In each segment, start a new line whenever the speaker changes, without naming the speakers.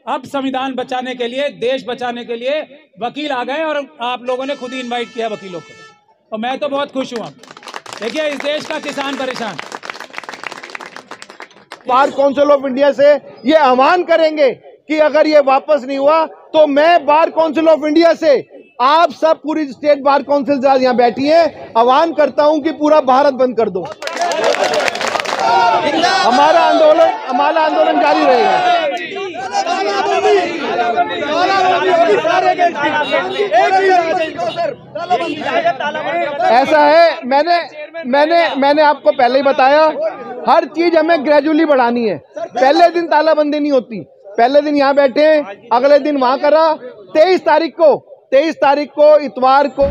अब संविधान बचाने के लिए, देश बचाने के लिए वकील आ गए और आप लोगों ने खुद ही इनवाइट किया वकीलों को, और मैं तो बहुत खुश हूं। देखिए, इस देश का किसान परेशान।
बार काउंसिल ऑफ इंडिया से ये आह्वान करेंगे कि अगर ये वापस नहीं हुआ तो मैं बार काउंसिल ऑफ इंडिया से, आप सब पूरी स्टेट बार काउंसिल यहाँ बैठी है, आह्वान करता हूं कि पूरा भारत बंद कर दो। हमारा आंदोलन जारी रहेगा। ऐसा है, मैंने आपको पहले ही बताया, हर चीज हमें ग्रेजुअली बढ़ानी है। पहले दिन तालाबंदी नहीं होती, पहले दिन यहाँ बैठे, अगले दिन वहां करा। 23 तारीख को इतवार को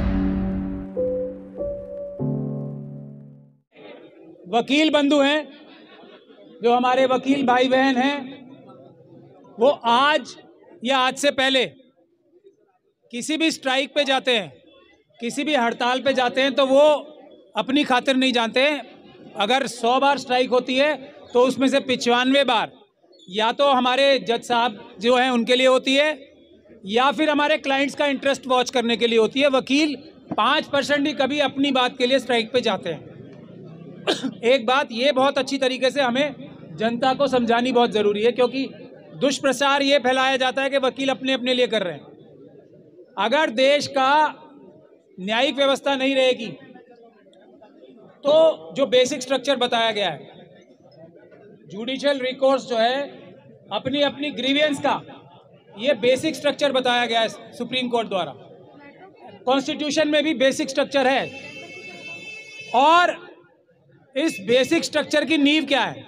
वकील बंधु हैं, जो हमारे वकील भाई बहन हैं, वो आज या आज से पहले किसी भी स्ट्राइक पे जाते हैं, किसी भी हड़ताल पे जाते हैं, तो वो अपनी खातिर नहीं जानते। अगर 100 बार स्ट्राइक होती है तो उसमें से 95 बार या तो हमारे जज साहब जो हैं उनके लिए होती है, या फिर हमारे क्लाइंट्स का इंटरेस्ट वॉच करने के लिए होती है। वकील 5% ही कभी अपनी बात के लिए स्ट्राइक पे जाते हैं। एक बात ये बहुत अच्छी तरीके से हमें जनता को समझानी बहुत ज़रूरी है, क्योंकि दुष्प्रचार ये फैलाया जाता है कि वकील अपने अपने लिए कर रहे हैं। अगर देश का न्यायिक व्यवस्था नहीं रहेगी तो जो बेसिक स्ट्रक्चर बताया गया है, जुडिशियल रिकोर्स जो है, अपनी अपनी ग्रीवियंस का ये बेसिक स्ट्रक्चर बताया गया है सुप्रीम कोर्ट द्वारा। कॉन्स्टिट्यूशन में भी बेसिक स्ट्रक्चर है, और इस बेसिक स्ट्रक्चर की नींव क्या है,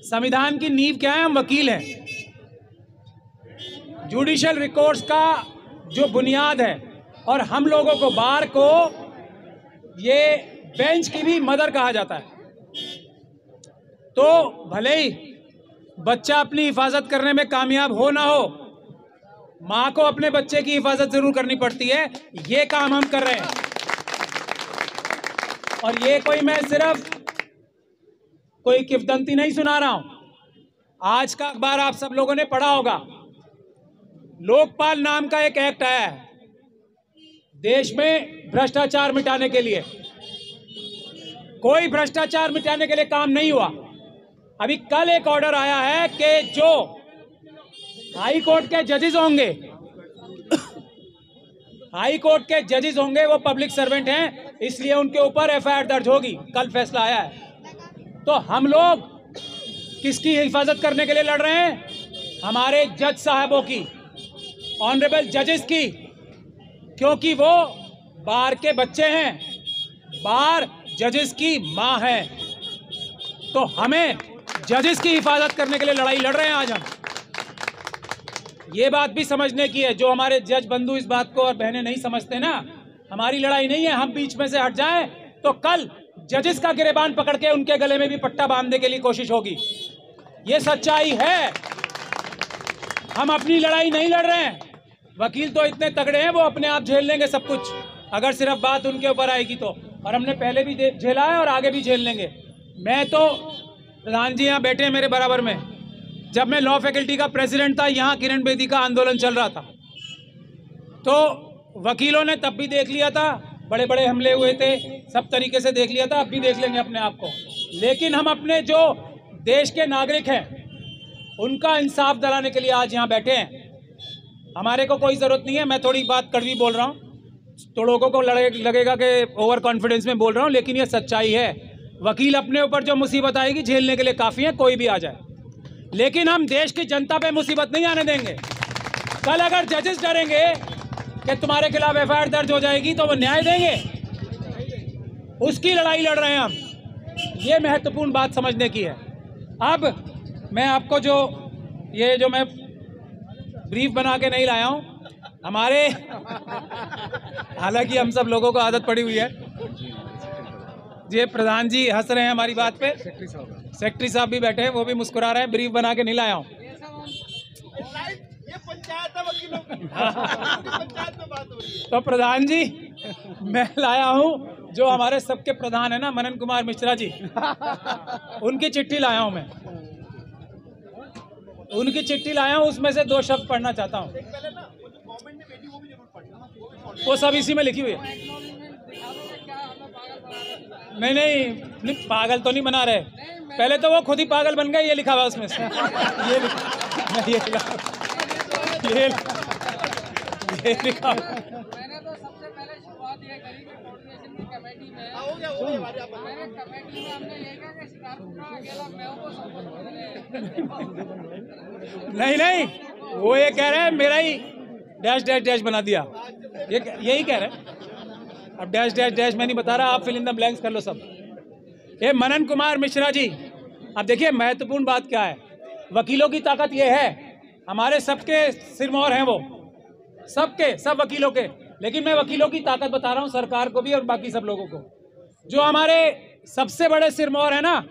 संविधान की नींव क्या है? हम वकील हैं। जुडिशियल रिकोर्स का जो बुनियाद है, और हम लोगों को, बार को, ये बेंच की भी मदर कहा जाता है। तो भले ही बच्चा अपनी हिफाजत करने में कामयाब हो ना हो, माँ को अपने बच्चे की हिफाजत जरूर करनी पड़ती है। ये काम हम कर रहे हैं, और ये कोई मैं सिर्फ कोई किंवदंती नहीं सुना रहा हूं। आज का अखबार आप सब लोगों ने पढ़ा होगा, लोकपाल नाम का एक एक्ट आया है देश में भ्रष्टाचार मिटाने के लिए। कोई भ्रष्टाचार मिटाने के लिए काम नहीं हुआ। अभी कल एक ऑर्डर आया है कि जो हाई कोर्ट के जजेस होंगे, हाई कोर्ट के जजेस होंगे, वो पब्लिक सर्वेंट हैं, इसलिए उनके ऊपर एफआईआर दर्ज होगी। कल फैसला आया है। तो हम लोग किसकी हिफाजत करने के लिए लड़ रहे हैं? हमारे जज साहबों की, ऑनरेबल जजेस की, क्योंकि वो बार के बच्चे हैं, बार जजेस की मां है। तो हमें जजेस की हिफाजत करने के लिए लड़ाई लड़ रहे हैं आज हम। ये बात भी समझने की है, जो हमारे जज बंधु इस बात को और बहनें नहीं समझते ना, हमारी लड़ाई नहीं है हम बीच में से हट जाएं तो कल जजेस का गिरेबान पकड़ के उनके गले में भी पट्टा बांधने के लिए कोशिश होगी। ये सच्चाई है। हम अपनी लड़ाई नहीं लड़ रहे हैं। वकील तो इतने तगड़े हैं, वो अपने आप झेल लेंगे सब कुछ, अगर सिर्फ बात उनके ऊपर आएगी तो। और हमने पहले भी झेला है और आगे भी झेल लेंगे। मैं तो, प्रधान जी यहाँ बैठे हैं मेरे बराबर में, जब मैं लॉ फैकल्टी का प्रेसिडेंट था, यहाँ किरण बेदी का आंदोलन चल रहा था, तो वकीलों ने तब भी देख लिया था, बड़े बड़े हमले हुए थे, सब तरीके से देख लिया था, अब भी देख लेंगे अपने आप को। लेकिन हम अपने जो देश के नागरिक हैं उनका इंसाफ दिलाने के लिए आज यहाँ बैठे हैं। हमारे को कोई ज़रूरत नहीं है, मैं थोड़ी बात कड़वी बोल रहा हूँ तो लोगों को लगेगा कि ओवर कॉन्फिडेंस में बोल रहा हूँ, लेकिन ये सच्चाई है। वकील अपने ऊपर जो मुसीबत आएगी झेलने के लिए काफ़ी है, कोई भी आ जाए। लेकिन हम देश की जनता पे मुसीबत नहीं आने देंगे। कल अगर जजेस डरेंगे कि तुम्हारे खिलाफ एफआईआर दर्ज हो जाएगी तो वो न्याय देंगे, उसकी लड़ाई लड़ रहे हैं हम। ये महत्वपूर्ण बात समझने की है। अब मैं आपको जो मैं ब्रीफ बना के नहीं लाया हूँ, हमारे हालांकि हम सब लोगों को आदत पड़ी हुई है। ये प्रधान जी हंस रहे हैं हमारी बात पे, सेक्रेटरी साहब भी बैठे हैं, वो भी मुस्कुरा रहे हैं। ब्रीफ बना के नहीं लाया हूँ। तो प्रधान जी, मैं लाया हूँ जो हमारे सबके प्रधान है ना, मनन कुमार मिश्रा जी, उनकी चिट्ठी लाया हूँ मैं। उनकी चिट्ठी लाया हूँ, उसमें से 2 शब्द पढ़ना चाहता हूँ। वो सब इसी में लिखी हुई है। नहीं, पागल तो नहीं बना रहे। पहले तो वो खुद ही पागल बन गए, ये लिखा हुआ उसमें से। ये लिखा।
मैंने तो सबसे पहले शुरुआत ये करी कि कोऑर्डिनेशन की कमेटी में मैंने कमेटी में हमने ये कहा कि शिकारपुर का अकेला मैं को
नहीं, वो ये कह रहे हैं मेरा ही डैश डैश डैश बना दिया, ये यही कह रहे हैं। अब डैश डैश डैश मैं नहीं बता रहा, आप फिल इन द ब्लैंक्स कर लो सब। ये मनन कुमार मिश्रा जी, अब देखिए महत्वपूर्ण बात क्या है, वकीलों की ताकत ये है, हमारे सबके सिरमौर हैं वो, सबके सब वकीलों के। लेकिन मैं वकीलों की ताकत बता रहा हूँ सरकार को भी और बाकी सब लोगों को। जो हमारे सबसे बड़े सिरमौर है ना,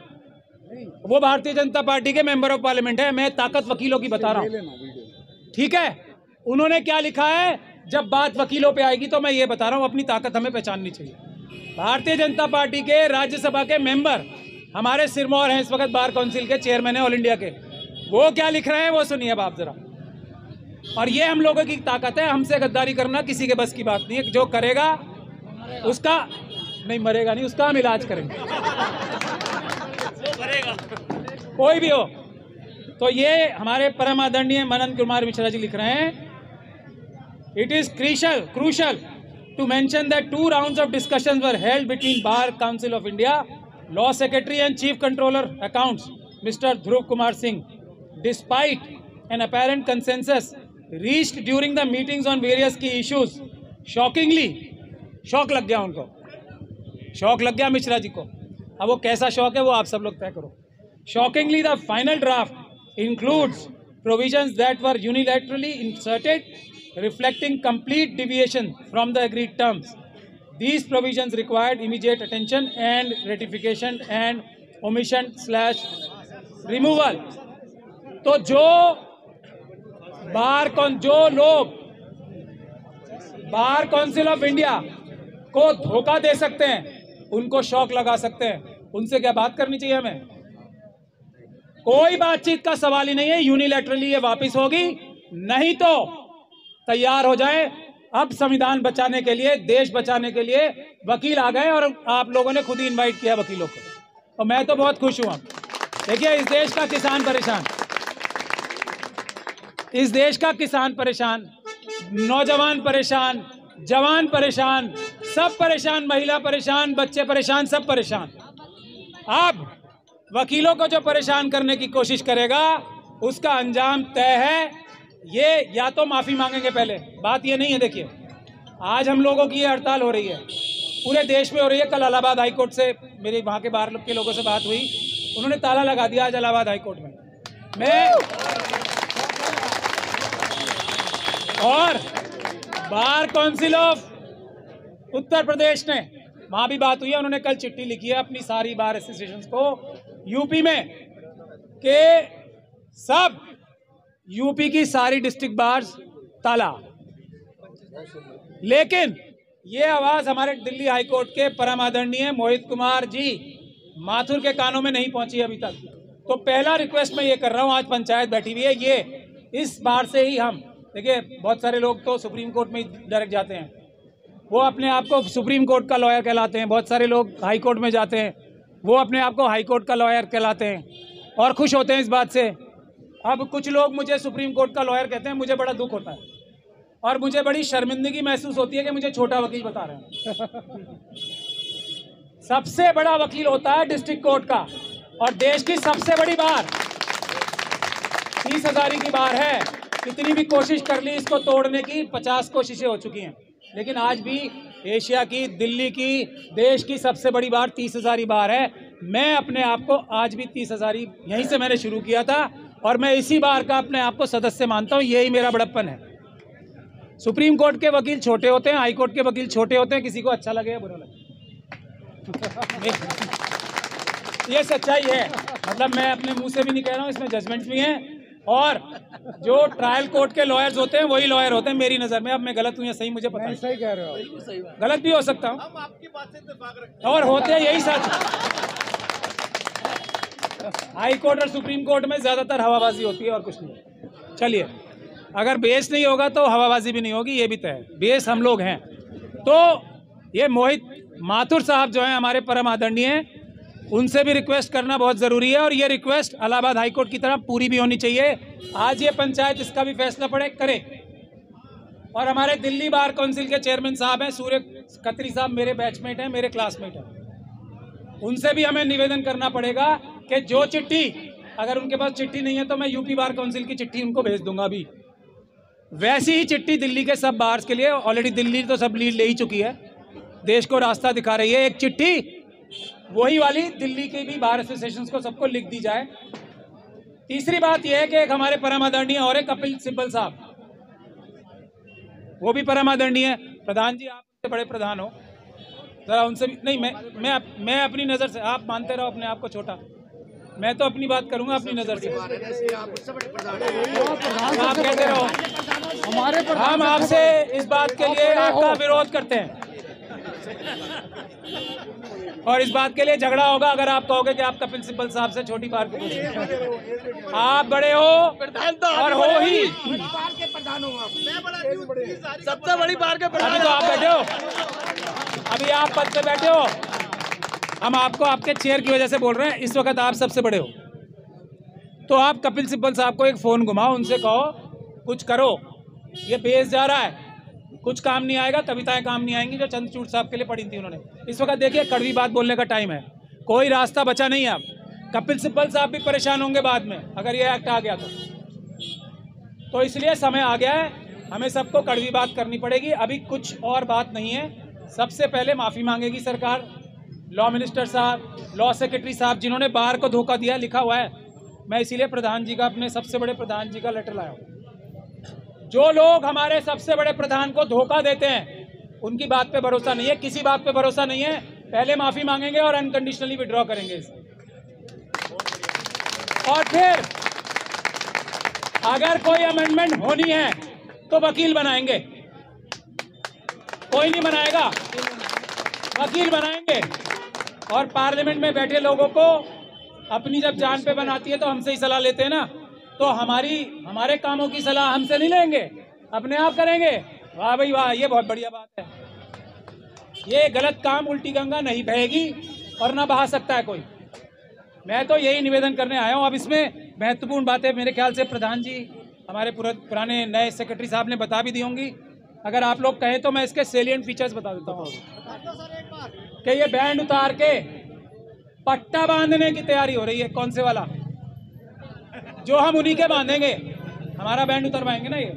वो भारतीय जनता पार्टी के मेंबर ऑफ पार्लियामेंट है। मैं ताकत वकीलों की बता रहा हूँ, ठीक है। उन्होंने क्या लिखा है, जब बात वकीलों पे आएगी तो मैं ये बता रहा हूँ, अपनी ताकत हमें पहचाननी चाहिए। भारतीय जनता पार्टी के राज्यसभा के मेंबर हमारे सिरमौर हैं, इस वक्त बार काउंसिल के चेयरमैन है ऑल इंडिया के। वो क्या लिख रहे हैं वो सुनिए अब आप जरा। और ये हम लोगों की ताकत है, हमसे गद्दारी करना किसी के बस की बात नहीं है। जो करेगा उसका नहीं, मरेगा नहीं, उसका हम इलाज करेंगे, कोई भी हो। तो ये हमारे परम आदरणीय मनन कुमार मिश्रा जी लिख रहे हैं, it is crucial to mention that 2 rounds of discussions were held between Bar Council of India, Law Secretary and Chief Controller Accounts, Mr. Dhruv Kumar Singh, despite an apparent consensus reached during the meetings on various key issues. Shockingly, शौक लग गया उनको, शौक लग गया मिश्रा जी को। अब वो कैसा शौक है वो आप सब लोग तय करो। Shockingly, the final draft includes provisions that were unilaterally inserted, reflecting complete deviation from the agreed terms. These provisions required immediate attention and ratification and omission/removal. तो जो लोग बार काउंसिल ऑफ इंडिया को धोखा दे सकते हैं, उनको शौक लगा सकते हैं, उनसे क्या बात करनी चाहिए हमें? कोई बातचीत का सवाल ही नहीं है, यूनिलैटरली ये वापस होगी। नहीं तो तैयार हो जाए, अब संविधान बचाने के लिए, देश बचाने के लिए वकील आ गए और आप लोगों ने खुद ही इनवाइट किया वकीलों को, और मैं तो बहुत खुश हुआ। देखिए, इस देश का किसान परेशान, इस देश का किसान परेशान, नौजवान परेशान, जवान परेशान, सब परेशान, महिला परेशान, बच्चे परेशान, सब परेशान। अब वकीलों को जो परेशान करने की कोशिश करेगा उसका अंजाम तय है। ये या तो माफी मांगेंगे पहले, बात ये नहीं है। देखिए, आज हम लोगों की ये हड़ताल हो रही है, पूरे देश में हो रही है। कल इलाहाबाद हाईकोर्ट से मेरे वहाँ के बाहर के लोगों से बात हुई, उन्होंने ताला लगा दिया आज इलाहाबाद हाईकोर्ट में। और bar council of Uttar Pradesh ने, वहाँ भी बात हुई है, उन्होंने कल चिट्ठी लिखी है अपनी सारी बार एसोसिएशंस को यूपी में, के सब यूपी की सारी डिस्ट्रिक्ट बार्स ताला। लेकिन ये आवाज हमारे दिल्ली हाईकोर्ट के परम आदरणीय मोहित कुमार जी माथुर के कानों में नहीं पहुंची अभी तक। तो पहला रिक्वेस्ट मैं ये कर रहा हूं, आज पंचायत बैठी हुई है, ये इस बार से ही हम, देखिए बहुत सारे लोग तो सुप्रीम कोर्ट में डायरेक्ट जाते हैं, वो अपने आप को सुप्रीम कोर्ट का लॉयर कहलाते हैं। बहुत सारे लोग हाई कोर्ट में जाते हैं, वो अपने आप को हाई कोर्ट का लॉयर कहलाते हैं और खुश होते हैं इस बात से। अब कुछ लोग मुझे सुप्रीम कोर्ट का लॉयर कहते हैं, मुझे बड़ा दुख होता है और मुझे बड़ी शर्मिंदगी महसूस होती है कि मुझे छोटा वकील बता रहे हैं। सबसे बड़ा वकील होता है डिस्ट्रिक्ट कोर्ट का, और देश की सबसे बड़ी बार 30,000 की बार है। कितनी भी कोशिश कर ली इसको तोड़ने की, 50 कोशिशें हो चुकी हैं, लेकिन आज भी एशिया की, दिल्ली की, देश की सबसे बड़ी बार 30,000 बार है। मैं अपने आप को आज भी 30,000 यहीं से मैंने शुरू किया था और मैं इसी बार का अपने आप को सदस्य मानता हूँ। यही मेरा बड़प्पन है। सुप्रीम कोर्ट के वकील छोटे होते हैं, हाई कोर्ट के वकील छोटे होते हैं, किसी को अच्छा लगे या बुरा लगे, ये सच्चाई है। मतलब मैं अपने मुंह से भी नहीं कह रहा हूँ, इसमें जजमेंट्स भी हैं। और जो ट्रायल कोर्ट के लॉयर्स होते हैं वही लॉयर होते हैं मेरी नज़र में। अब मैं गलत हूँ या सही मुझे पता नहीं,
सही कह रहे हो,
गलत भी हो सकता हूँ, और होते हैं यही सच। हाई कोर्ट और सुप्रीम कोर्ट में ज़्यादातर हवाबाजी होती है और कुछ नहीं। चलिए, अगर बेस नहीं होगा तो हवाबाजी भी नहीं होगी, ये भी तय है। बेस हम लोग हैं। तो ये मोहित माथुर साहब जो हैं हमारे परम आदरणीय हैं, उनसे भी रिक्वेस्ट करना बहुत ज़रूरी है और ये रिक्वेस्ट इलाहाबाद हाई कोर्ट की तरह पूरी भी होनी चाहिए। आज ये पंचायत इसका भी फैसला पड़े करे। और हमारे दिल्ली बार काउंसिल के चेयरमैन साहब हैं सूर्य खत्री साहब, मेरे बैचमेट हैं, मेरे क्लासमेट हैं, उनसे भी हमें निवेदन करना पड़ेगा कि जो चिट्ठी, अगर उनके पास चिट्ठी नहीं है तो मैं यूपी बार काउंसिल की चिट्ठी उनको भेज दूंगा अभी। वैसी ही चिट्ठी दिल्ली के सब बार्स के लिए, ऑलरेडी दिल्ली तो सब लीड ले ही चुकी है, देश को रास्ता दिखा रही है। एक चिट्ठी वही वाली दिल्ली के भी बार एसोसिएशंस को सबको लिख दी जाए। तीसरी बात यह है कि एक हमारे परम आदरणीय और एक कपिल सिब्बल साहब, वो भी परम आदरणीय है। प्रधान जी, आप से बड़े प्रधान हो, जरा उनसे भी नहीं, मैं अपनी नज़र से, आप मानते रहो अपने आप को छोटा, मैं तो अपनी बात करूंगा अपनी नज़र से। आप कहते रहो, हम आपसे इस बात के लिए आपका विरोध करते हैं और इस बात के लिए झगड़ा होगा अगर आप कहोगे कि आप कपिल सिब्बल साहब से छोटी बार की पूछें। आप बड़े हो और हो ही,
सबसे बड़ी बार के
अभी तो आप बैठे हो, अभी आप पद पे बैठे हो, हम आपको आपके चेयर की वजह से बोल रहे हैं। इस वक्त आप सबसे बड़े हो, तो आप कपिल सिब्बल साहब को एक फ़ोन घुमाओ, उनसे कहो कुछ करो, ये बेस जा रहा है, कुछ काम नहीं आएगा, कविताएं काम नहीं आएंगी जो चंद्रचूड़ साहब के लिए पढ़ी थी उन्होंने। इस वक्त देखिए कड़वी बात बोलने का टाइम है, कोई रास्ता बचा नहीं है। अब कपिल सिब्बल साहब भी परेशान होंगे बाद में अगर ये एक्ट आ गया तो इसलिए समय आ गया है, हमें सबको कड़वी बात करनी पड़ेगी। अभी कुछ और बात नहीं है, सबसे पहले माफ़ी मांगेगी सरकार। लॉ मिनिस्टर साहब, लॉ सेक्रेटरी साहब, जिन्होंने बार को धोखा दिया, लिखा हुआ है, मैं इसीलिए प्रधान जी का, अपने सबसे बड़े प्रधान जी का लेटर लाया हूँ। जो लोग हमारे सबसे बड़े प्रधान को धोखा देते हैं उनकी बात पे भरोसा नहीं है, किसी बात पे भरोसा नहीं है। पहले माफी मांगेंगे और अनकंडीशनली विड्रॉ करेंगे इसे। और फिर अगर कोई अमेंडमेंट होनी है तो वकील बनाएंगे, कोई नहीं बनाएगा, वकील बनाएंगे। और पार्लियामेंट में बैठे लोगों को अपनी जब जान पे बनाती है तो हमसे ही सलाह लेते हैं ना, तो हमारे कामों की सलाह हमसे नहीं लेंगे, अपने आप करेंगे। वाह भाई वाह, ये बहुत बढ़िया बात है। ये गलत काम उल्टी गंगा नहीं बहेगी और ना बहा सकता है कोई। मैं तो यही निवेदन करने आया हूँ। अब इसमें महत्वपूर्ण बातें मेरे ख्याल से प्रधान जी, हमारे पुराने नए सेक्रेटरी साहब ने बता भी दी होंगी। अगर आप लोग कहें तो मैं इसके सेलिएंट फीचर्स बता देता हूँ कि ये बैंड उतार के पट्टा बांधने की तैयारी हो रही है। कौन से वाला? जो हम उन्हीं के बांधेंगे, हमारा बैंड उतरवाएंगे ना ये।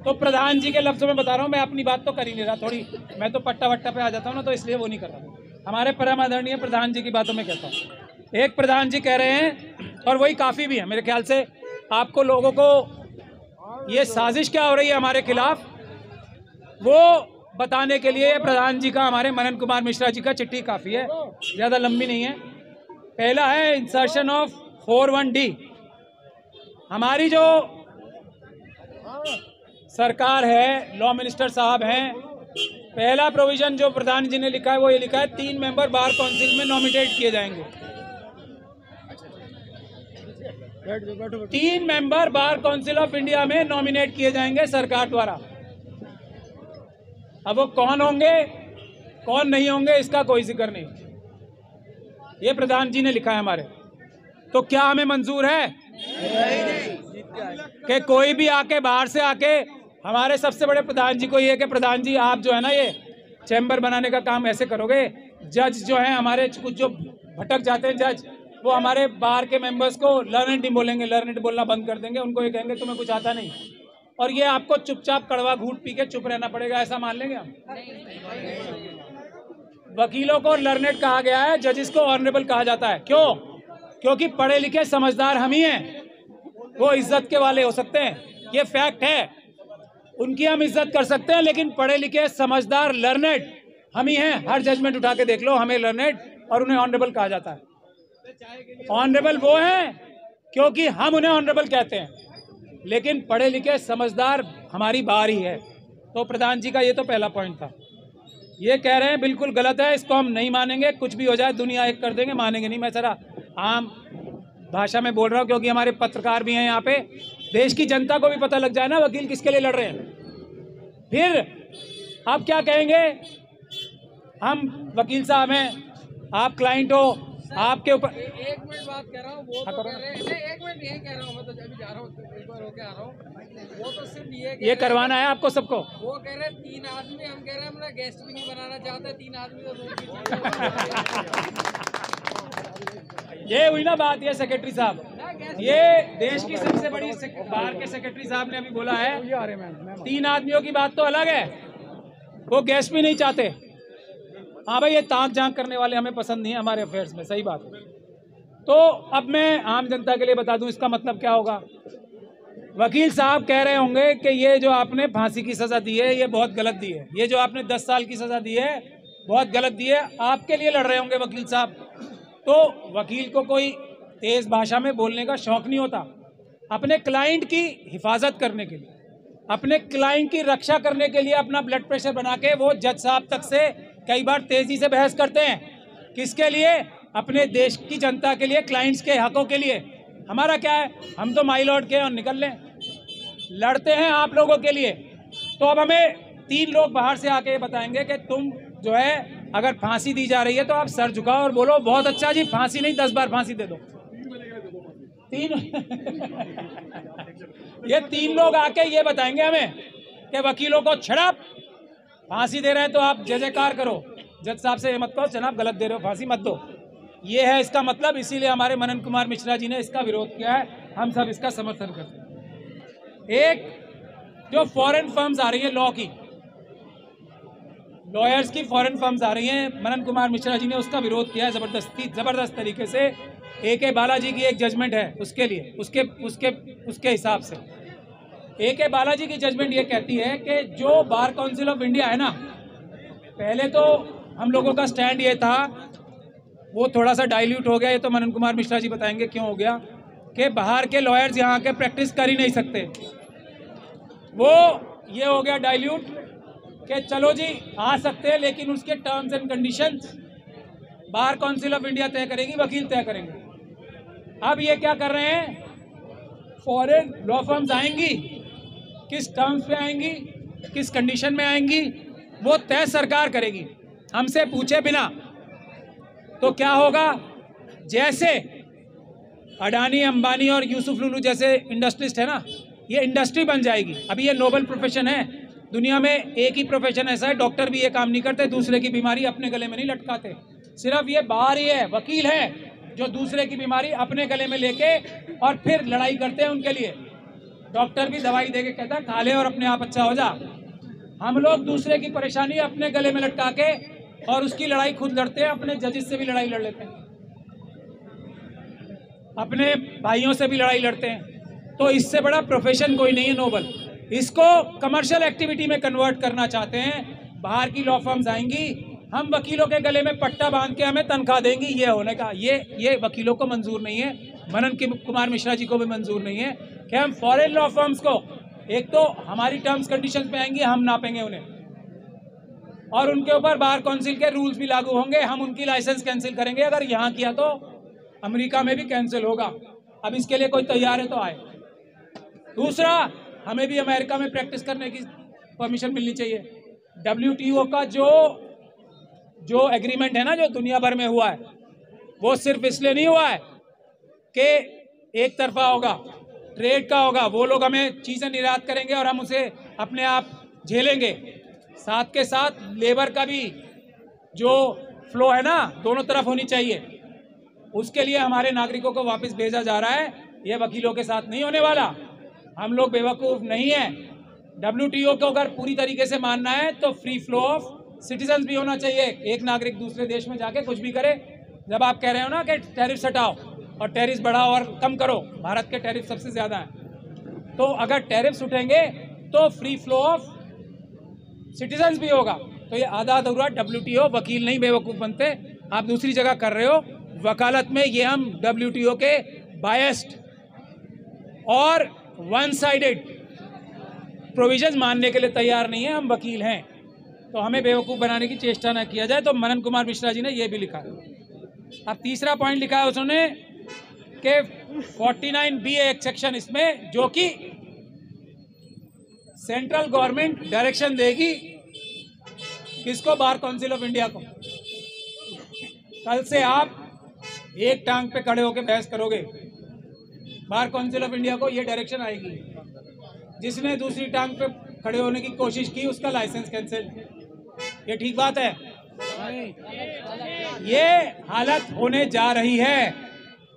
तो प्रधान जी के लफ्जों में बता रहा हूँ, मैं अपनी बात तो कर ही नहीं रहा, थोड़ी मैं तो पट्टा वट्टा पे आ जाता हूँ ना, तो इसलिए वो नहीं कर रहा। हमारे परम आदरणीय प्रधान जी की बातों में कहता हूँ। एक प्रधान जी कह रहे हैं और वही काफ़ी भी है मेरे ख्याल से। आपको लोगों को ये साजिश क्या हो रही है हमारे खिलाफ, वो बताने के लिए प्रधान जी का, हमारे मनन कुमार मिश्रा जी का चिट्ठी काफ़ी है, ज़्यादा लंबी नहीं है। पहला है इंसर्शन ऑफ 41D। हमारी जो सरकार है, लॉ मिनिस्टर साहब हैं, पहला प्रोविजन जो प्रधान जी ने लिखा है वो ये लिखा है 3 मेंबर बार काउंसिल में नॉमिनेट किए जाएंगे। 3 member bar council of India में नॉमिनेट किए जाएंगे सरकार द्वारा। अब वो कौन होंगे कौन नहीं होंगे इसका कोई जिक्र नहीं, ये प्रधान जी ने लिखा है हमारे। तो क्या हमें मंजूर है कि कोई भी आके बाहर से आके हमारे सबसे बड़े प्रधान जी को ये कि प्रधान जी आप जो है ना ये चैम्बर बनाने का काम ऐसे करोगे, जज जो है हमारे कुछ जो भटक जाते हैं जज, वो हमारे बार के मेंबर्स को लर्नेड नहीं बोलेंगे, लर्नेड बोलना बंद कर देंगे, उनको ये कहेंगे तुम्हें कुछ आता नहीं, और ये आपको चुपचाप कड़वा घूंट पी के चुप रहना पड़ेगा, ऐसा मान लेंगे हम? वकीलों को लर्नेड कहा गया है, जजेस को ऑनरेबल कहा जाता है। क्यों? क्योंकि पढ़े लिखे समझदार हम ही हैं, वो इज्जत के वाले हो सकते हैं, ये फैक्ट है, उनकी हम इज्जत कर सकते हैं, लेकिन पढ़े लिखे समझदार लर्नेड हम ही हैं। हर जजमेंट उठा के देख लो, हमें लर्नेड और उन्हें ऑनरेबल कहा जाता है। ऑनरेबल वो हैं क्योंकि हम उन्हें ऑनरेबल कहते हैं, लेकिन पढ़े लिखे समझदार हमारी बार ही है। तो प्रधान जी का ये तो पहला पॉइंट था। ये कह रहे हैं बिल्कुल गलत है, इसको हम नहीं मानेंगे, कुछ भी हो जाए दुनिया एक कर देंगे, मानेंगे नहीं। मैं जरा आम भाषा में बोल रहा हूँ क्योंकि हमारे पत्रकार भी हैं यहाँ पे, देश की जनता को भी पता लग जाए ना वकील किसके लिए लड़ रहे हैं। फिर आप क्या कहेंगे, हम वकील साहब हैं, आप क्लाइंट हो, आपके ऊपर।
एक मिनट बात कर रहा हूँ, वो तो कह रहे हैं, नहीं एक मिनट यही कह रहा हूँ, मैं तो अभी जा रहा हूँ, एक बार होके आ रहा हूँ। वो तो सिर्फ ये
करवाना है आपको सबको।
वो कह रहे हैं 3 आदमी, हम कह रहे हैं अपना गेस्ट भी नहीं बनाना चाहते, 3 आदमी तो रोड की चीज़
ये हुई ना बात, ये सेक्रेटरी साहब, ये देश की सबसे बड़ी बार के सेक्रेटरी साहब ने अभी बोला है 3 आदमियों की बात तो अलग है, वो गेस्ट भी नहीं चाहते। हाँ भाई, ये ताक झांक करने वाले हमें पसंद नहीं है हमारे अफेयर्स में, सही बात है। तो अब मैं आम जनता के लिए बता दूं इसका मतलब क्या होगा। वकील साहब कह रहे होंगे कि ये जो आपने फांसी की सज़ा दी है ये बहुत गलत दी है, ये जो आपने 10 साल की सज़ा दी है बहुत गलत दी है, आपके लिए लड़ रहे होंगे वकील साहब। तो वकील को कोई तेज़ भाषा में बोलने का शौक़ नहीं होता, अपने क्लाइंट की हिफाजत करने के लिए, अपने क्लाइंट की रक्षा करने के लिए अपना ब्लड प्रेशर बना के वो जज साहब तक से कई बार तेज़ी से बहस करते हैं। किसके लिए? अपने देश की जनता के लिए, क्लाइंट्स के हकों के लिए। हमारा क्या है, हम तो माई लॉर्ड के और निकल लें, लड़ते हैं आप लोगों के लिए। तो अब हमें 3 लोग बाहर से आके बताएंगे कि तुम जो है अगर फांसी दी जा रही है तो आप सर झुकाओ और बोलो बहुत अच्छा जी, फांसी नहीं 10 बार फांसी दे दो। 3 ये 3 लोग आके ये बताएंगे हमें कि वकीलों को छड़प, फांसी दे रहे हैं तो आप जय जयकार करो, जज साहब से ये मत कहो जनाब गलत दे रहे हो, फांसी मत दो। ये है इसका मतलब, इसीलिए हमारे मनन कुमार मिश्रा जी ने इसका विरोध किया है, हम सब इसका समर्थन करते हैं। एक जो फॉरेन फर्म्स आ रही हैं लॉ की, लॉयर्स की फॉरेन फर्म्स आ रही हैं, मनन कुमार मिश्रा जी ने उसका विरोध किया है ज़बरदस्त तरीके से। A.K. बालाजी की एक जजमेंट है उसके लिए, उसके हिसाब से A.K. बालाजी की जजमेंट ये कहती है कि जो बार काउंसिल ऑफ इंडिया है ना, पहले तो हम लोगों का स्टैंड ये था, वो थोड़ा सा डाइल्यूट हो गया, ये तो मनन कुमार मिश्रा जी बताएंगे क्यों हो गया, कि बाहर के लॉयर्स यहाँ के प्रैक्टिस कर ही नहीं सकते। वो ये हो गया डाइल्यूट कि चलो जी आ सकते हैं लेकिन उसके terms and conditions bar council of India तय करेगी, वकील तय करेंगे। अब ये क्या कर रहे हैं, फॉरेन लॉ फर्म्स आएंगी, किस टर्म्स पे आएंगी, किस कंडीशन में आएंगी, वो तय सरकार करेगी हमसे पूछे बिना। तो क्या होगा, जैसे अडानी, अंबानी और यूसुफ लुलू जैसे इंडस्ट्रिस्ट है ना, ये इंडस्ट्री बन जाएगी। अभी ये नोबल प्रोफेशन है, दुनिया में एक ही प्रोफेशन ऐसा है, डॉक्टर भी ये काम नहीं करते, दूसरे की बीमारी अपने गले में नहीं लटकाते, सिर्फ ये बाहर ही है, वकील है जो दूसरे की बीमारी अपने गले में लेके और फिर लड़ाई करते हैं उनके लिए। डॉक्टर भी दवाई देके कहता है खा ले और अपने आप अच्छा हो जा, हम लोग दूसरे की परेशानी अपने गले में लटका के और उसकी लड़ाई खुद लड़ते हैं, अपने जजेस से भी लड़ाई लड़ लेते हैं, अपने भाइयों से भी लड़ाई लड़ते हैं। तो इससे बड़ा प्रोफेशन कोई नहीं है नोबल। इसको कमर्शियल एक्टिविटी में कन्वर्ट करना चाहते हैं, बाहर की लॉ फर्म्स आएंगी, हम वकीलों के गले में पट्टा बांध के हमें तनख्वाह देंगी, ये होने का ये वकीलों को मंजूर नहीं है, मनन कुमार मिश्रा जी को भी मंजूर नहीं है कि हम फॉरेन लॉ फर्म्स को, एक तो हमारी टर्म्स कंडीशंस पे आएंगी, हम नापेंगे उन्हें और उनके ऊपर बार काउंसिल के रूल्स भी लागू होंगे, हम उनकी लाइसेंस कैंसिल करेंगे, अगर यहाँ किया तो अमेरिका में भी कैंसिल होगा। अब इसके लिए कोई तैयार है तो आए। दूसरा, हमें भी अमेरिका में प्रैक्टिस करने की परमिशन मिलनी चाहिए। WTO का जो एग्रीमेंट है ना, जो दुनिया भर में हुआ है, वो सिर्फ इसलिए नहीं हुआ है कि एक तरफा होगा, ट्रेड का होगा, वो लोग हमें चीज़ें निर्यात करेंगे और हम उसे अपने आप झेलेंगे, साथ के साथ लेबर का भी जो फ्लो है ना, दोनों तरफ होनी चाहिए। उसके लिए हमारे नागरिकों को वापस भेजा जा रहा है, ये वकीलों के साथ नहीं होने वाला। हम लोग बेवकूफ़ नहीं हैं। WTO को अगर पूरी तरीके से मानना है तो फ्री फ्लो ऑफ सिटीजन्स भी होना चाहिए, एक नागरिक दूसरे देश में जाके कुछ भी करे। जब आप कह रहे हो ना कि टैरिफ हटाओ और टैरिफ बढ़ाओ और कम करो, भारत के टैरिफ सबसे ज़्यादा हैं, तो अगर टैरिफ्स उठेंगे तो फ्री फ्लो ऑफ सिटीजन्स भी होगा। तो ये आधा अधूरा WTO, वकील नहीं बेवकूफ़ बनते, आप दूसरी जगह कर रहे हो वकालत में। ये हम WTO के बायस्ड और वन साइडेड प्रोविजंस मानने के लिए तैयार नहीं है, हम वकील हैं, तो हमें बेवकूफ़ बनाने की चेष्टा ना किया जाए। तो मनन कुमार मिश्रा जी ने ये भी लिखा है। अब तीसरा पॉइंट लिखा है उसने कि 49B एक सेक्शन इसमें, जो कि सेंट्रल गवर्नमेंट डायरेक्शन देगी किसको, बार काउंसिल ऑफ इंडिया को। कल से आप एक टांग पे खड़े होकर बहस करोगे, बार काउंसिल ऑफ इंडिया को ये डायरेक्शन आएगी, जिसने दूसरी टांग पे खड़े होने की कोशिश की उसका लाइसेंस कैंसिल। ये ठीक बात है? ये हालत होने जा रही है,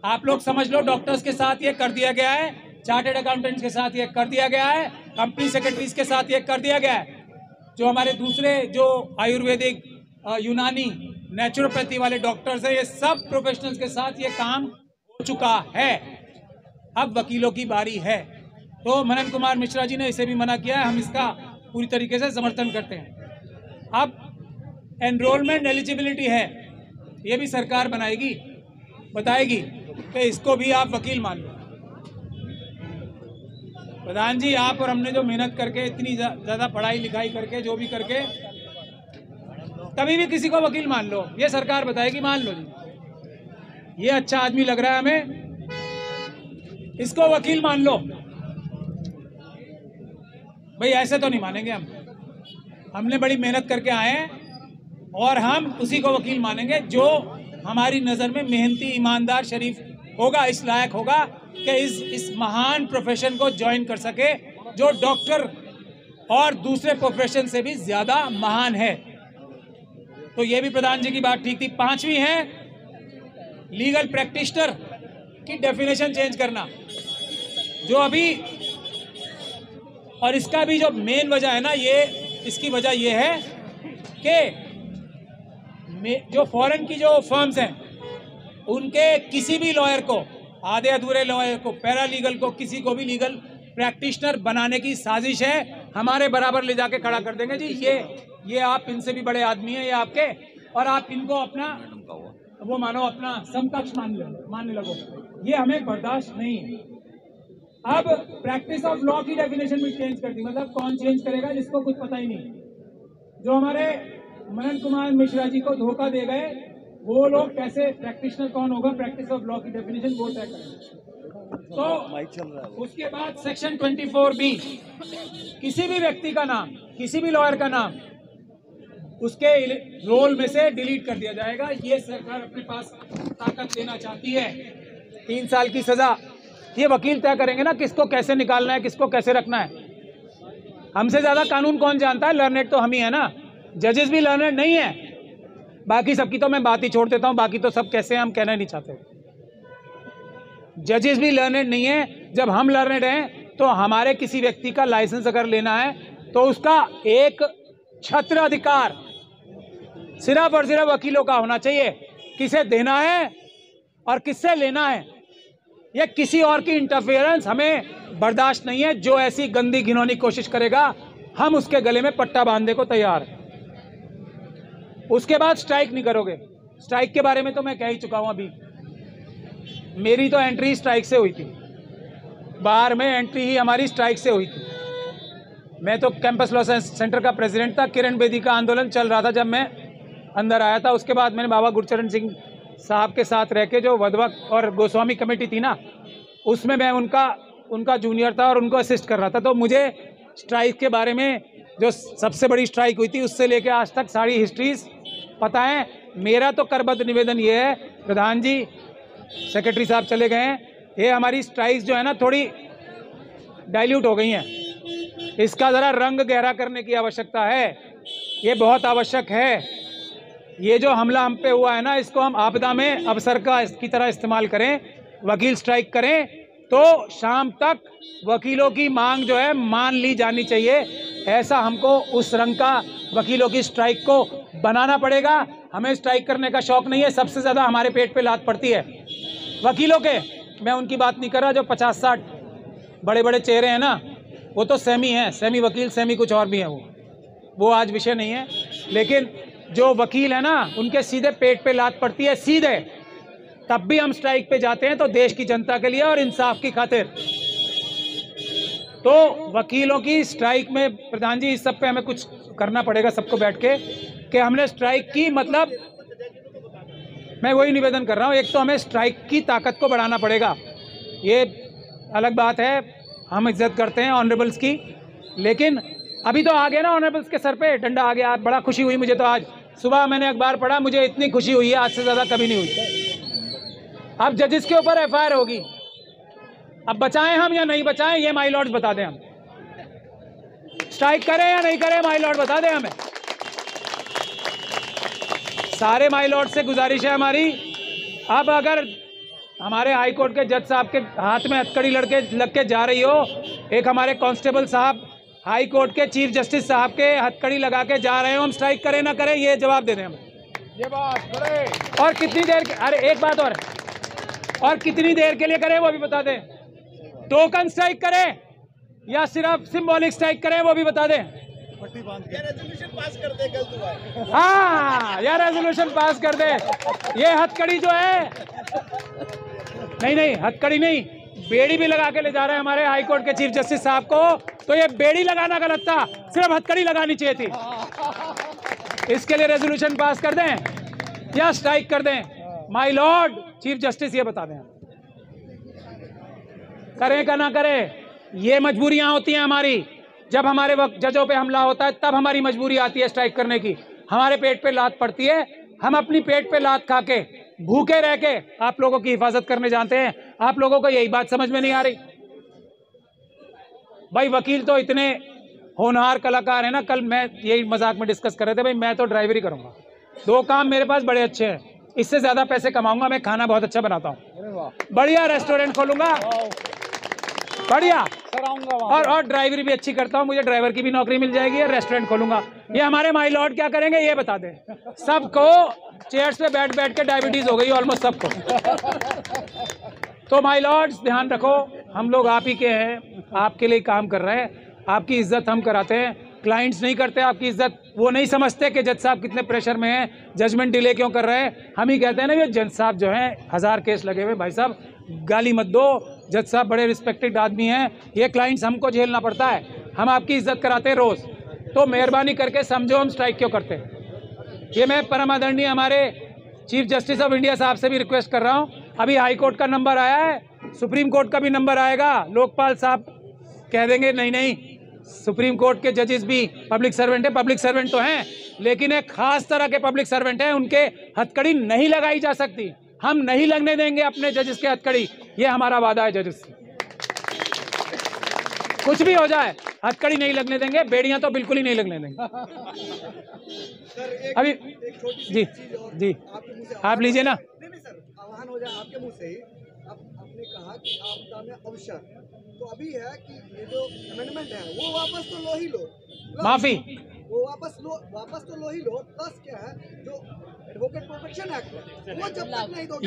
आप लोग समझ लो। डॉक्टर्स के साथ ये कर दिया गया है, चार्टर्ड अकाउंटेंट्स के साथ ये कर दिया गया है, कंपनी सेक्रेटरीज के साथ ये कर दिया गया है। जो हमारे दूसरे जो आयुर्वेदिक, यूनानी, नेचुरोपैथी वाले डॉक्टर्स हैं, ये सब प्रोफेशनल्स के साथ ये काम हो चुका है। अब वकीलों की बारी है। तो मनन कुमार मिश्रा जी ने इसे भी मना किया है, हम इसका पूरी तरीके से समर्थन करते हैं। अब एनरोलमेंट एलिजिबिलिटी है, ये भी सरकार बनाएगी, बताएगी कि इसको भी आप वकील मान लो। प्रधान जी, आप और हमने जो मेहनत करके, इतनी ज़्यादा पढ़ाई लिखाई करके, जो भी करके, कभी भी किसी को वकील मान लो, ये सरकार बताएगी, मान लो जी ये अच्छा आदमी लग रहा है हमें, इसको वकील मान लो। भाई ऐसे तो नहीं मानेंगे हम, हमने बड़ी मेहनत करके आए हैं और हम उसी को वकील मानेंगे जो हमारी नज़र में मेहनती, ईमानदार, शरीफ होगा, इस लायक होगा कि इस महान प्रोफेशन को ज्वाइन कर सके, जो डॉक्टर और दूसरे प्रोफेशन से भी ज़्यादा महान है। तो ये भी प्रधान जी की बात ठीक थी। पांचवी है लीगल प्रैक्टिशनर की डेफिनेशन चेंज करना, जो अभी, और इसका भी जो मेन वजह है ना, ये इसकी वजह ये है कि जो फॉरेन की जो फर्म्स हैं, उनके किसी भी लॉयर को, आधे अधूरे लॉयर को, पैरा लीगल को, किसी को भी लीगल प्रैक्टिशनर बनाने की साजिश है। हमारे बराबर ले जाके खड़ा कर देंगे जी, ये आप इनसे भी बड़े आदमी हैं ये आपके, और आप इनको अपना वो मानो, अपना समकक्ष मानने लगो। ये हमें बर्दाश्त नहीं है। अब प्रैक्टिस ऑफ लॉ की डेफिनेशन भी चेंज कर दी, मतलब कौन चेंज करेगा जिसको कुछ पता ही नहीं। जो हमारे मनन कुमार मिश्रा जी को धोखा दे गए, वो लोग कैसे, प्रैक्टिशनर कौन होगा, प्रैक्टिस ऑफ लॉ की डेफिनेशन वो तय करेंगे। तो उसके बाद सेक्शन 24B, किसी भी व्यक्ति का नाम, किसी भी लॉयर का नाम उसके रोल में से डिलीट कर दिया जाएगा। ये सरकार अपने पास ताकत देना चाहती है। 3 साल की सजा ये वकील तय करेंगे ना, किसको कैसे निकालना है, किसको कैसे रखना है। हमसे ज्यादा कानून कौन जानता है? लर्नेड तो हम ही है ना, जजेस भी लर्नेड नहीं है। बाकी सबकी तो मैं बात ही छोड़ देता हूं, बाकी तो सब कैसे हैं हम कहना नहीं चाहते। जजेस भी लर्नेड नहीं है। जब हम लर्नेड हैं तो हमारे किसी व्यक्ति का लाइसेंस अगर लेना है तो उसका एक छत्र अधिकार सिर्फ और सिर्फ वकीलों का होना चाहिए, किसे देना है और किससे लेना है। यह किसी और की इंटरफेरेंस हमें बर्दाश्त नहीं है। जो ऐसी गंदी घिनौनी कोशिश करेगा, हम उसके गले में पट्टा बांधने को तैयार हैं। उसके बाद स्ट्राइक नहीं करोगे। स्ट्राइक के बारे में तो मैं कह ही चुका हूं। अभी मेरी तो एंट्री स्ट्राइक से हुई थी, बार में एंट्री ही हमारी स्ट्राइक से हुई थी। मैं तो कैंपस लॉ सेंटर का प्रेसिडेंट था। किरण बेदी का आंदोलन चल रहा था जब मैं अंदर आया था। उसके बाद मैंने बाबा गुरचरण सिंह साहब के साथ रह के, जो वधवा और गोस्वामी कमेटी थी ना, उसमें मैं उनका जूनियर था और उनको असिस्ट कर रहा था। तो मुझे स्ट्राइक के बारे में, जो सबसे बड़ी स्ट्राइक हुई थी उससे लेकर आज तक सारी हिस्ट्रीज पता है। मेरा तो करबद्ध निवेदन ये है, प्रधान जी, सेक्रेटरी साहब चले गए हैं, ये हमारी स्ट्राइक्स जो है ना थोड़ी डाइल्यूट हो गई हैं। इसका ज़रा रंग गहरा करने की आवश्यकता है, ये बहुत आवश्यक है। ये जो हमला हम पे हुआ है ना, इसको हम आपदा में अवसर का की तरह इस्तेमाल करें, वकील स्ट्राइक करें, तो शाम तक वकीलों की मांग जो है मान ली जानी चाहिए। ऐसा हमको उस रंग का वकीलों की स्ट्राइक को बनाना पड़ेगा। हमें स्ट्राइक करने का शौक नहीं है। सबसे ज़्यादा हमारे पेट पे लात पड़ती है वकीलों के। मैं उनकी बात नहीं कर रहा, जो 50-60 बड़े बड़े चेहरे हैं ना, वो तो सेमी हैं, सेमी वकील, सेमी कुछ और भी हैं, वो आज विषय नहीं है। लेकिन जो वकील है ना, उनके सीधे पेट पे लात पड़ती है, सीधे। तब भी हम स्ट्राइक पे जाते हैं तो देश की जनता के लिए और इंसाफ की खातिर। तो वकीलों की स्ट्राइक में प्रधान जी, इस सब पे हमें कुछ करना पड़ेगा सबको बैठ के, कि हमने स्ट्राइक की, मतलब मैं वही निवेदन कर रहा हूँ। एक तो हमें स्ट्राइक की ताकत को बढ़ाना पड़ेगा। ये अलग बात है, हम इज्जत करते हैं ऑनरेबल्स की, लेकिन अभी तो आ गया ना ऑनरेबल्स के सर पे डंडा आ गया। बड़ा खुशी हुई मुझे तो, आज सुबह मैंने अखबार पढ़ा, मुझे इतनी खुशी हुई है आज से ज़्यादा कभी नहीं हुई। अब जजेस के ऊपर एफआईआर होगी, अब बचाएं हम या नहीं बचाएं ये माई लॉर्ड्स बता दें, हम स्ट्राइक करें या नहीं करें माई लॉर्ड बता दें हमें। सारे माई लॉर्ड से गुजारिश है हमारी, अब अगर हमारे हाई कोर्ट के जज साहब के हाथ में हथकड़ी लग के जा रही हो, एक हमारे कांस्टेबल साहब हाई कोर्ट के चीफ जस्टिस साहब के हथकड़ी लगा के जा रहे हो, हम स्ट्राइक करें ना करें ये जवाब दे दें हम।
ये बात बड़े
और कितनी देर के, अरे एक बात और कितनी देर के लिए करें वो भी बता दें। टोकन स्ट्राइक करें या सिर्फ सिंबॉलिक स्ट्राइक करें वो भी बता दें।
रेजोल्यूशन पास कर दे कल तो।
हाँ यार रेजोल्यूशन पास कर दे। ये हथकड़ी जो है, नहीं हथकड़ी नहीं, बेड़ी भी लगा के ले जा रहे हैं हमारे हाई कोर्ट के चीफ जस्टिस साहब को, तो ये बेड़ी लगाना गलत था, सिर्फ हथकड़ी लगानी चाहिए थी। इसके लिए रेजोल्यूशन पास कर दें या स्ट्राइक कर दें माय लॉर्ड चीफ जस्टिस, ये बता दें करें का ना करें। ये मजबूरियां होती हैं हमारी, जब हमारे वक्त जजों पे हमला होता है तब हमारी मजबूरी आती है स्ट्राइक करने की। हमारे पेट पे लात पड़ती है, हम अपनी पेट पे लात खा के भूखे रह के आप लोगों की हिफाजत करने जानते हैं। आप लोगों को यही बात समझ में नहीं आ रही। भाई वकील तो इतने होनहार कलाकार है ना, कल मैं यही मजाक में डिस्कस कर रहे थे, भाई मैं तो ड्राइवरी करूंगा, 2 काम मेरे पास बड़े अच्छे हैं, इससे ज्यादा पैसे कमाऊंगा, मैं खाना बहुत अच्छा बनाता हूँ, बढ़िया रेस्टोरेंट खोलूंगा, बढ़िया और ड्राइवरी भी अच्छी करता हूँ, मुझे ड्राइवर की भी नौकरी मिल जाएगी और रेस्टोरेंट खोलूंगा। ये हमारे माई लॉर्ड क्या करेंगे ये बता दें। सबको चेयर्स पे बैठ के डायबिटीज हो गई ऑलमोस्ट सबको। तो माई लॉर्ड्स ध्यान रखो, हम लोग आप ही के हैं, आपके लिए काम कर रहे हैं, आपकी इज्जत हम कराते हैं, क्लाइंट्स नहीं करते आपकी इज्जत। वो नहीं समझते कि जज साहब कितने प्रेशर में हैं, जजमेंट डिले क्यों कर रहे हैं। हम ही कहते हैं ना, ये जज साहब जो हैं 1000 केस लगे हुए, भाई साहब गाली मत दो, जज साहब बड़े रिस्पेक्टेड आदमी हैं, ये क्लाइंट्स हमको झेलना पड़ता है, हम आपकी इज्जत कराते हैं रोज़, तो मेहरबानी करके समझो हम स्ट्राइक क्यों करते हैं। ये मैं परम आदरणीय हमारे चीफ जस्टिस ऑफ इंडिया साहब से भी रिक्वेस्ट कर रहा हूँ, अभी हाई कोर्ट का नंबर आया है, सुप्रीम कोर्ट का भी नंबर आएगा, लोकपाल साहब कह देंगे नहीं सुप्रीम कोर्ट के जजेस भी पब्लिक सर्वेंट है, पब्लिक सर्वेंट तो हैं लेकिन एक खास तरह के पब्लिक सर्वेंट हैं, उनके हथकड़ी नहीं लगाई जा सकती, हम नहीं लगने देंगे अपने जजेस के हथकड़ी, ये हमारा वादा है जजेस से। कुछ भी हो जाए हथकड़ी नहीं लगने देंगे, बेड़ियां तो बिल्कुल ही नहीं लगने देंगे। अभी जी आप लीजिए ना।
नहीं सर, आह्वान हो जाए आपके मुंह से ही। आपने कहा कि आपदा में अवसर, तो अभी है कि ये जो अमेंडमेंट है वो वापस तो लो ही लो,
माफी
वो वापस तो लो ही लो, प्लस क्या है जो एडवोकेट प्रोटेक्शन एक्ट है वो जब तक नहीं दोगे,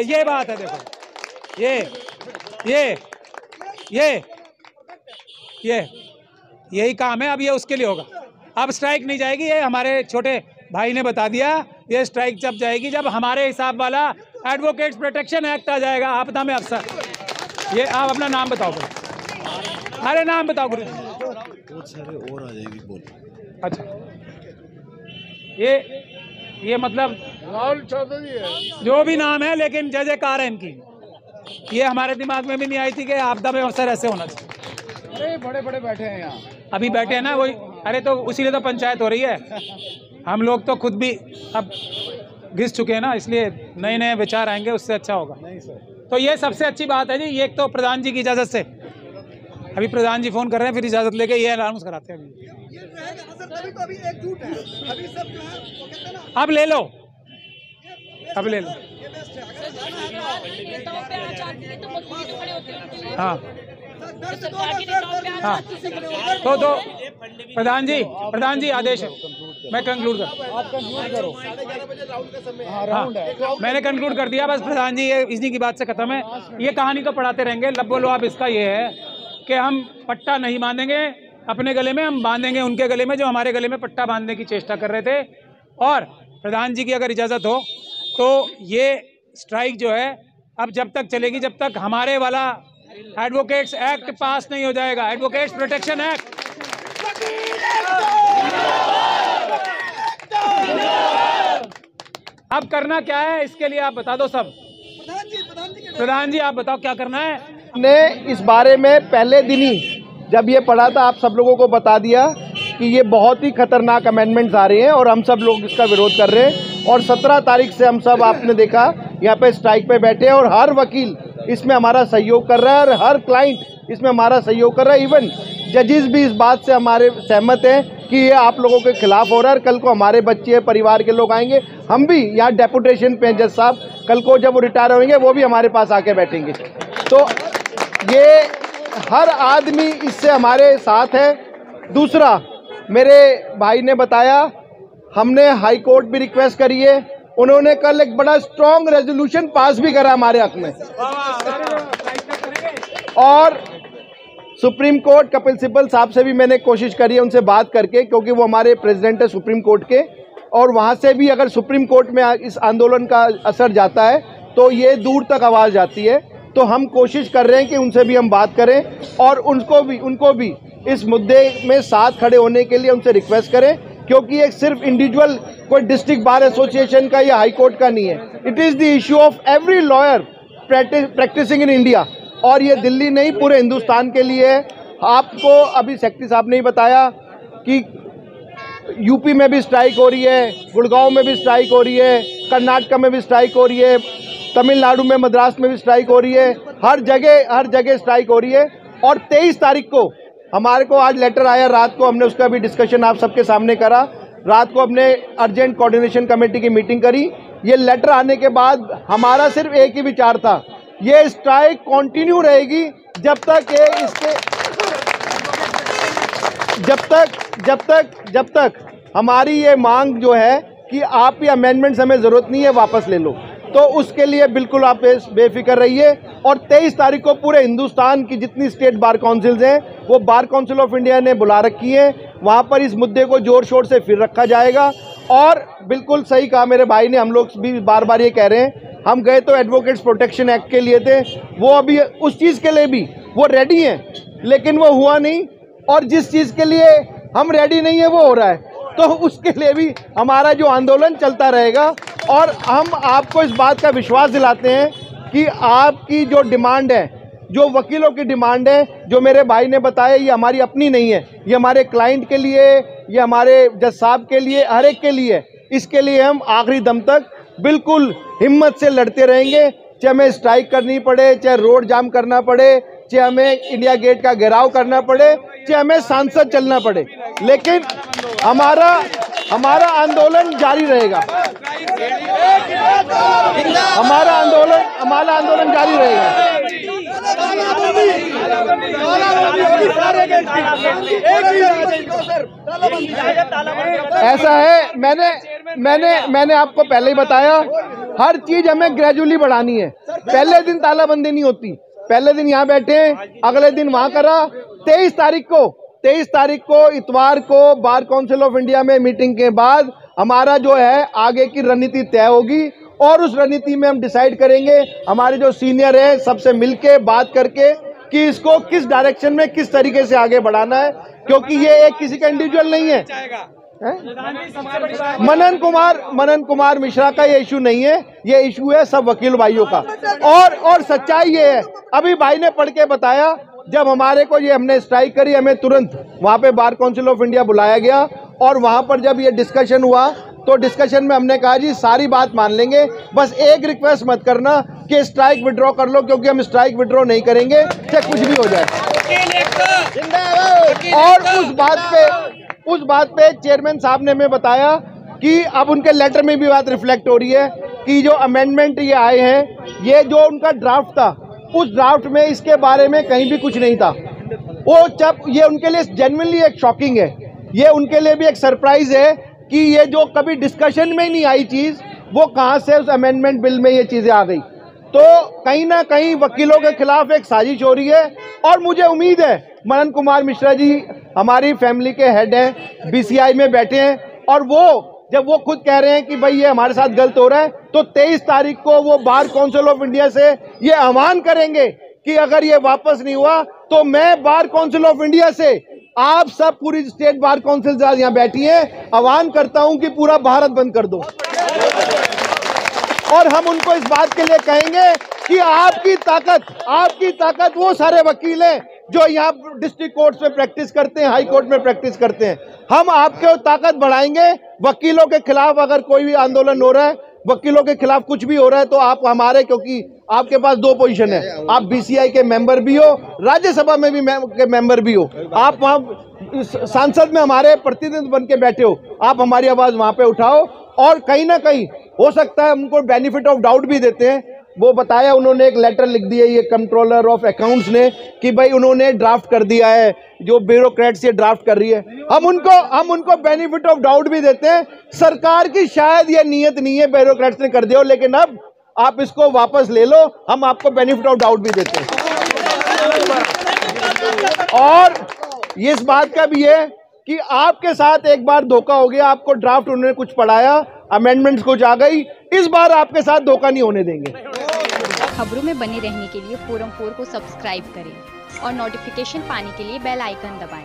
ये बात है। देखो ये यही काम है, अब ये उसके लिए होगा। अब स्ट्राइक नहीं जाएगी, ये हमारे छोटे भाई ने बता दिया, ये स्ट्राइक जब जाएगी जब हमारे हिसाब वाला एडवोकेट्स प्रोटेक्शन एक्ट आ जाएगा आपदा में अफसर। ये आप अपना नाम बताओ, अरे नाम बताओ गुरु।
बहुत सारे और आ जाएगी बोल।
अच्छा ये मतलब
राहुल चौधरी है,
जो भी नाम है, लेकिन जज कार है इनकी, ये हमारे दिमाग में भी नहीं आई थी कि आपदा में अफसर ऐसे होना चाहिए।
अरे बड़े बड़े बैठे हैं यहाँ,
अभी बैठे हैं ना वही, अरे तो उसीलिए तो पंचायत हो रही है। हम लोग तो खुद भी अब घिस चुके हैं ना, इसलिए नए नए विचार आएंगे, उससे अच्छा होगा।
नहीं सर,
तो ये सबसे अच्छी बात है जी। ये एक तो प्रधान जी की इजाज़त से, अभी प्रधान जी फ़ोन कर रहे हैं, फिर इजाज़त लेके ये अनाउंस कराते हैं।
ये रहेगा सर, तभी तो अभी एकजुट है, अभी सब जो है वो कहते हैं ना,
अब ले लो, अब ले लो।
ये बेस्ट है। अगर
नेताओं पे आ जाती है तो मजबूरी जो खड़े होते हैं उनके लिए।
हाँ
सरकार के नेताओं पे आ
हाँ,
जाती है
तो प्रधान जी आदेश है, मैं कंक्लूड कर,
आप कंक्लूड करो।
11:30 बजे राउंड का समय है।
हाँ राउंड है, तो
मैंने कंक्लूड कर दिया बस। प्रधान जी ये इसी की बात से खत्म है, ये कहानी तो पढ़ाते रहेंगे। लब्बो लोआब इसका ये है कि हम पट्टा नहीं बांधेंगे अपने गले में, हम बांधेंगे उनके गले में जो हमारे गले में पट्टा बांधने की चेष्टा कर रहे थे। और प्रधान जी की अगर इजाज़त हो तो ये स्ट्राइक जो है अब जब तक चलेगी जब तक हमारे वाला एडवोकेट्स एक्ट पास नहीं हो जाएगा, एडवोकेट्स प्रोटेक्शन एक्ट। अब करना क्या है इसके लिए आप बता दो सब।
प्रधान जी
प्रधान जी आप बताओ क्या करना है।
ने इस बारे में पहले दिन ही जब ये पढ़ा था आप सब लोगों को बता दिया कि ये बहुत ही खतरनाक अमेंडमेंट्स आ रहे हैं और हम सब लोग इसका विरोध कर रहे हैं। और 17 तारीख से हम सब आपने देखा यहाँ पे स्ट्राइक पे बैठे हैं और हर वकील इसमें हमारा सहयोग कर रहा है और हर क्लाइंट इसमें हमारा सहयोग कर रहा है। इवन जजेस भी इस बात से हमारे सहमत हैं कि ये आप लोगों के खिलाफ हो रहा है। कल को हमारे बच्चे परिवार के लोग आएंगे, हम भी यहाँ डेपुटेशन पे जज साहब कल को जब वो रिटायर होंगे वो भी हमारे पास आके बैठेंगे। तो ये हर आदमी इससे हमारे साथ है। दूसरा, मेरे भाई ने बताया हमने हाई कोर्ट भी रिक्वेस्ट करी है, उन्होंने कल एक बड़ा स्ट्रॉन्ग रेजोल्यूशन पास भी करा हमारे हक में। और सुप्रीम कोर्ट कपिल सिब्बल साहब से भी मैंने कोशिश करी है उनसे बात करके, क्योंकि वो हमारे प्रेसिडेंट है सुप्रीम कोर्ट के, और वहाँ से भी अगर सुप्रीम कोर्ट में इस आंदोलन का असर जाता है तो ये दूर तक आवाज़ जाती है। तो हम कोशिश कर रहे हैं कि उनसे भी हम बात करें और उनको भी इस मुद्दे में साथ खड़े होने के लिए उनसे रिक्वेस्ट करें, क्योंकि एक सिर्फ इंडिविजुअल कोई डिस्ट्रिक्ट बार एसोसिएशन का या हाई कोर्ट का नहीं है, it is the issue of every lawyer practising in India. और ये दिल्ली नहीं पूरे हिंदुस्तान के लिए है। आपको अभी सेक्रेटरी साहब ने ही बताया कि यूपी में भी स्ट्राइक हो रही है, गुड़गांव में भी स्ट्राइक हो रही है, कर्नाटक में भी स्ट्राइक हो रही है, तमिलनाडु में मद्रास में भी स्ट्राइक हो रही है, हर जगह स्ट्राइक हो रही है। और 23 तारीख को हमारे को आज लेटर आया, रात को हमने उसका भी डिस्कशन आप सबके सामने करा। रात को हमने अर्जेंट कोऑर्डिनेशन कमेटी की मीटिंग करी। ये लेटर आने के बाद हमारा सिर्फ एक ही विचार था, ये स्ट्राइक कंटिन्यू रहेगी जब तक हमारी ये मांग जो है कि आप ये अमेंडमेंट्स हमें ज़रूरत नहीं है वापस ले लो। तो उसके लिए बिल्कुल आप बेफिक्र रहिए। और 23 तारीख को पूरे हिंदुस्तान की जितनी स्टेट बार काउंसिल्स हैं वो बार काउंसिल ऑफ इंडिया ने बुला रखी है, वहाँ पर इस मुद्दे को जोर शोर से फिर रखा जाएगा। और बिल्कुल सही कहा मेरे भाई ने, हम लोग भी बार बार ये कह रहे हैं, हम गए तो एडवोकेट्स प्रोटेक्शन एक्ट के लिए थे, वो अभी उस चीज़ के लिए भी वो रेडी हैं, लेकिन वो हुआ नहीं। और जिस चीज़ के लिए हम रेडी नहीं है वो हो रहा है, तो उसके लिए भी हमारा जो आंदोलन चलता रहेगा। और हम आपको इस बात का विश्वास दिलाते हैं कि आपकी जो डिमांड है, जो वकीलों की डिमांड है, जो मेरे भाई ने बताया, ये हमारी अपनी नहीं है, ये हमारे क्लाइंट के लिए, ये हमारे जज साहब के लिए, हर एक के लिए। इसके लिए हम आखिरी दम तक बिल्कुल हिम्मत से लड़ते रहेंगे, चाहे हमें स्ट्राइक करनी पड़े, चाहे रोड जाम करना पड़े, चाहे हमें इंडिया गेट का घेराव करना पड़े, चाहे हमें सांसद चलना पड़े, लेकिन हमारा आंदोलन जारी रहेगा। हमारा आंदोलन जारी रहेगा। ऐसा है, मैंने आपको पहले ही बताया, हर चीज हमें ग्रेजुअली बढ़ानी है। पहले दिन तालाबंदी नहीं होती, पहले दिन यहाँ बैठे, अगले दिन वहाँ करा। 23 तारीख को इतवार को बार काउंसिल ऑफ इंडिया में मीटिंग के बाद हमारा जो है आगे की रणनीति तय होगी और उस रणनीति में हम डिसाइड करेंगे, हमारे जो सीनियर हैं सबसे मिलके बात करके कि इसको किस डायरेक्शन में किस तरीके से आगे बढ़ाना है, क्योंकि ये एक किसी का इंडिविजुअल नहीं है। मनन कुमार मिश्रा का ये इशू नहीं है, ये इशू है सब वकील भाइयों का। और सच्चाई ये है, अभी भाई ने पढ़ के बताया, जब हमारे को ये हमने स्ट्राइक करी, हमें तुरंत वहाँ पे बार काउंसिल ऑफ इंडिया बुलाया गया और वहाँ पर जब ये डिस्कशन हुआ तो डिस्कशन में हमने कहा जी सारी बात मान लेंगे, बस एक रिक्वेस्ट मत करना कि स्ट्राइक विड्रॉ कर लो, क्योंकि हम स्ट्राइक विड्रॉ नहीं करेंगे चाहे कुछ भी हो जाए। और उस बात पे चेयरमैन साहब ने हमें बताया कि अब उनके लेटर में भी बात रिफ्लेक्ट हो रही है कि जो अमेंडमेंट ये आए हैं, ये जो उनका ड्राफ्ट था, उस ड्राफ्ट में इसके बारे में कहीं भी कुछ नहीं था। वो जब ये उनके लिए जेन्युइनली एक शॉकिंग है, ये उनके लिए भी एक सरप्राइज है कि ये जो कभी डिस्कशन में ही नहीं आई चीज़, वो कहाँ से उस अमेंडमेंट बिल में ये चीज़ें आ गई। तो कहीं ना कहीं वकीलों के खिलाफ एक साजिश हो रही है। और मुझे उम्मीद है मनन कुमार मिश्रा जी हमारी फैमिली के हेड हैं, बीसीआई में बैठे हैं, और जब वो खुद कह रहे हैं कि भाई ये हमारे साथ गलत हो रहा है, तो 23 तारीख को वो बार काउंसिल ऑफ इंडिया से ये आह्वान करेंगे कि अगर ये वापस नहीं हुआ तो मैं बार काउंसिल ऑफ इंडिया से, आप सब पूरी स्टेट बार काउंसिल यहाँ बैठी हैं, आह्वान करता हूं कि पूरा भारत बंद कर दो। और हम उनको इस बात के लिए कहेंगे कि आपकी ताकत वो सारे वकील हैं जो यहाँ डिस्ट्रिक्ट कोर्ट्स में प्रैक्टिस करते हैं, हाई कोर्ट में प्रैक्टिस करते हैं। हम आपके ताकत बढ़ाएंगे। वकीलों के खिलाफ अगर कोई भी आंदोलन हो रहा है, वकीलों के खिलाफ कुछ भी हो रहा है, तो आप हमारे, क्योंकि आपके पास 2 पोजीशन है, आप बीसीआई के मेंबर भी हो, राज्यसभा में भी के मेंबर भी हो, आप वहाँ सांसद में हमारे प्रतिनिधि बन के बैठे हो, आप हमारी आवाज वहां पे उठाओ। और कहीं ना कहीं हो सकता है उनको बेनिफिट ऑफ डाउट भी देते हैं। वो बताया, उन्होंने एक लेटर लिख दिया ये कंट्रोलर ऑफ अकाउंट्स ने कि भाई उन्होंने ड्राफ्ट कर दिया है, जो ब्यूरोक्रेट्स ये ड्राफ्ट कर रही है। हम उनको बेनिफिट ऑफ डाउट भी देते हैं। सरकार की शायद ये नियत नहीं है ब्यूरोक्रेट्स ने कर दिया हो, लेकिन अब आप इसको वापस ले लो, हम आपको बेनिफिट ऑफ डाउट भी देते हैं। और इस बात का भी है कि आपके साथ एक बार धोखा हो गया, आपको ड्राफ्ट उन्होंने कुछ पढ़ाया, अमेंडमेंट्स कुछ आ गई, इस बार आपके साथ धोखा नहीं होने देंगे।
खबरों में बने रहने के लिए फोरम 4 को सब्सक्राइब करें और नोटिफिकेशन पाने के लिए बेल आइकन दबाएं।